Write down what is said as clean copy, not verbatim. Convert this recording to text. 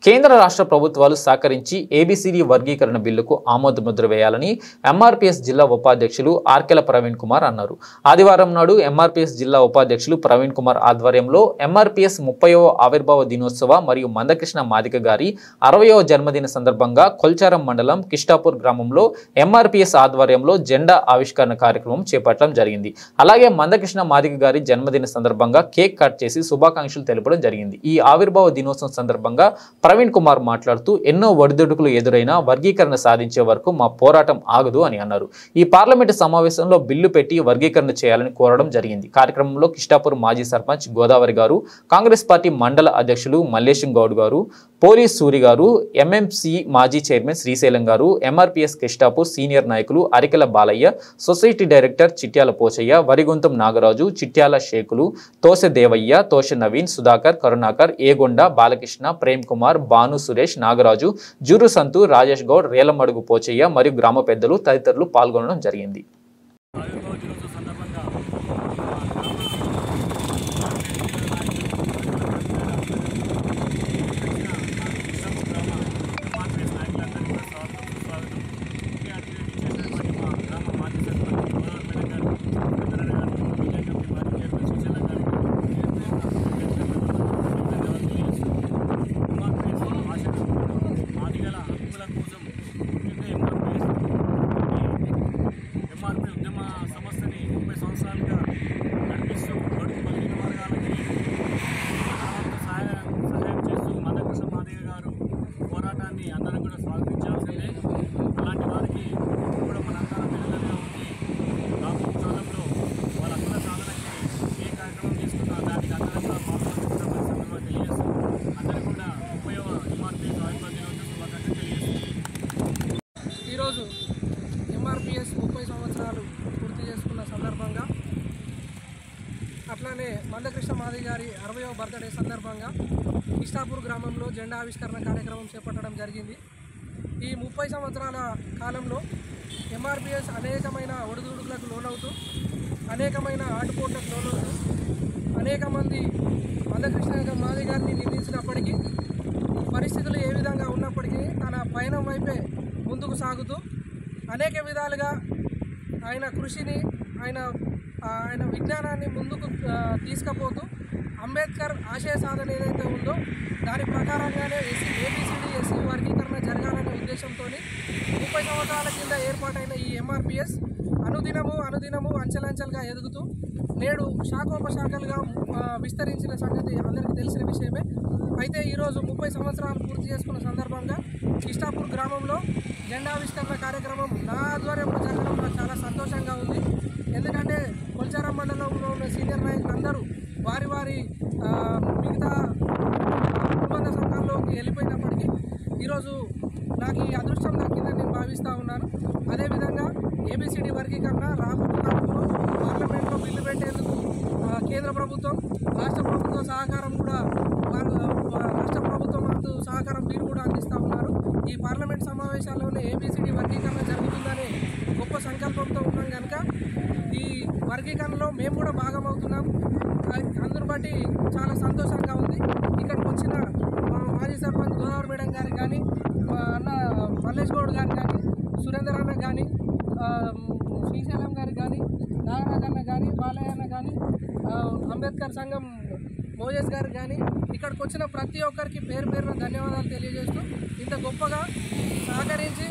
కేంద్ర రాష్ట్ర ప్రభుత్వాలు సహకరించి ఏబీసీడీ వర్గీకరణ బిల్లుకు ఆమోదముద్ర వేయాలని ఎంఆర్పీఎస్ జిల్లా ఉపాధ్యక్షులు ఆర్కెల ప్రవీణ్ కుమార్ అన్నారు. ఆదివారం నాడు ఎంఆర్పీఎస్ జిల్లా ఉపాధ్యక్షులు ప్రవీణ్ కుమార్ ఆధ్వర్యంలో ఎంఆర్పీఎస్ 30వ ఆవిర్భావ దినోత్సవ మరియు మందకృష్ణ మాదిగ గారి 60వ జన్మదిన సందర్భంగా కొల్చారం మండలం కిష్టాపూర్ గ్రామంలో ఎంఆర్పీఎస్ ఆధ్వర్యంలో జెండా ఆవిష్కరణ కార్యక్రమం చేపట్టడం జరిగింది. అలాగే మందకృష్ణ మాదిగ గారి జన్మదిన సందర్భంగా కేక్ కట్ చేసి శుభాకాంక్షలు తెలపడం జరిగింది. ఈ ఆవిర్భావ దినోత్సవం సందర్భంగా ప్రవీణ్ కుమార్ మాట్లాడుతూ ఎన్నో ఒడిదుడుకులు ఎదురైనా వర్గీకరణ సాధించే వరకు మా పోరాటం ఆగదు అని అన్నారు. ఈ పార్లమెంటు సమావేశంలో బిల్లు పెట్టి వర్గీకరణ చేయాలని కోరడం జరిగింది. కార్యక్రమంలో కిష్టాపూర్ మాజీ సర్పంచ్ గోదావరి గారు, కాంగ్రెస్ పార్టీ మండల అధ్యక్షులు మల్లేశం గౌడ్ గారు, పోలీస్ సూరి గారు, ఎంఎంసీ మాజీ చైర్మన్ శ్రీశైలం గారు, ఎంఆర్పీఎస్ కిష్టాపూర్ సీనియర్ నాయకులు అరికెల బాలయ్య, సొసైటీ డైరెక్టర్ చిట్యాల పోచయ్య, వరిగుంతం నాగరాజు, చిట్యాల షేకులు, తోసె దేవయ్య, తోష నవీన్, సుధాకర్, కరుణాకర్, ఏగొండ, బాలకృష్ణ, ప్రేమ్ కుమార్, భాను, సురేష్, నాగరాజు, జూరు సంతు, రాజేష్ గౌడ్, రేలమడుగు పోచయ్య మరియు గ్రామ పెద్దలు తదితరులు పాల్గొనడం జరిగింది. సమస్యని 30 సంవత్సరాలుగా నడిపిస్తూ బడుగు బలహీన వర్గాలకి సహాయం చేస్తూ మందకృష్ణ మాదిగ గారు పోరాటాన్ని అందరం కూడా స్వాగతించాల్సిందే. అలాంటి వారికి కూడా మనందరం పిల్లలుగా ఉండి రాబోయే కాలంలో వాళ్ళ హక్కుల సాధనకి ఏ కార్యక్రమం తీసుకున్నా దానికి అందరం కూడా పాల్గొంటున్నామని సందర్భంగా తెలియజేస్తూ అందరూ కూడా 30వ ఎంఆర్పీఎస్ ఆవిర్భావ దినోత్సవ శుభాకాంక్షలు తెలియజేస్తుంది. ఈరోజు ఎంఆర్పీఎస్ 30 సంవత్సరాలు పూర్తి చేసుకున్న సందర్భంగా, అట్లానే మందకృష్ణ మాదిగ గారి 60వ బర్త్డే సందర్భంగా కిష్టాపూర్ గ్రామంలో జెండా ఆవిష్కరణ కార్యక్రమం చేపట్టడం జరిగింది. ఈ 30 సంవత్సరాల కాలంలో ఎంఆర్పీఎస్ అనేకమైన ఒడిదుడుకులకు లోనవుతూ, అనేకమైన ఆటుపోట్లకు లోనవుతూ, అనేక మంది మందకృష్ణ మాదిగ గారిని నిందించినప్పటికీ, పరిస్థితులు ఏ విధంగా ఉన్నప్పటికీ తన పయనం వైపే ముందుకు సాగుతూ అనేక విధాలుగా ఆయన కృషిని, ఆయన విజ్ఞానాన్ని ముందుకు తీసుకుపోతూ అంబేద్కర్ ఆశయ సాధన ఏదైతే ఉందో దాని ప్రకారంగానే ఏబీసీడీ ఎస్సీ వర్గీకరణ జరగాలనే ఉద్దేశంతో 30 సంవత్సరాల కింద ఏర్పాటైన ఈ ఎంఆర్పీఎస్ అనుదినము అంచెలంచెలుగా ఎదుగుతూ నేడు శాఖోపశాఖలుగా విస్తరించిన సంగతి అందరికీ తెలిసిన విషయమే. అయితే ఈరోజు 30 సంవత్సరాలు పూర్తి చేసుకున్న సందర్భంగా కిష్టాపూర్ గ్రామంలో జెండావిష్కరణ కార్యక్రమం నా ఆధ్వర్యంలో జరగడం నాకు చాలా సంతోషంగా ఉంది. ఎందుకంటే కొల్చారం మండలంలో ఉన్న సీనియర్ నాయకులు అందరూ వారి మిగతా అనుబంధ సంఘాల్లోకి వెళ్ళిపోయినప్పటికీ ఈరోజు నాకు ఈ అదృష్టం దక్కిందని నేను భావిస్తూ ఉన్నాను. అదేవిధంగా ఏబీసీడీ వర్గీకరణ రాబోయే కాలంలో పార్లమెంట్లో బిల్లు పెట్టేందుకు కేంద్ర ప్రభుత్వం, రాష్ట్ర ప్రభుత్వం సహకారం కూడా రాష్ట్ర ప్రభుత్వం అంటూ సహకారం మీరు కూడా అందిస్తూ ఉన్నారు. ఈ పార్లమెంట్ సమావేశాల్లోనే ఏబీసీడీ వర్గీకరణ జరుగుతుందనే గొప్ప సంకల్పంతో ఉన్నాం కనుక ఈ వర్గీకరణలో మేము కూడా భాగమవుతున్నాం. అందును బట్టి చాలా సంతోషంగా ఉంది. ఇక్కడికి వచ్చిన మా మాజీ సర్పంచ్ గోదావరి మేడం గారికి కానీ, మా అన్న మల్లేష్ గౌడ్ గారికి కానీ, సురేందర్ అన్న కానీ, శ్రీశైలం గారికి కానీ, నాగరాజ్ అన్న కానీ, బాలయ్య అన్న కానీ, అంబేద్కర్ సంఘం మోజేస్ గారికి కానీ, ఇక్కడికి వచ్చిన ప్రతి ఒక్కరికి పేరు పేరున ధన్యవాదాలు తెలియజేస్తూ ఇంత గొప్పగా సహకరించి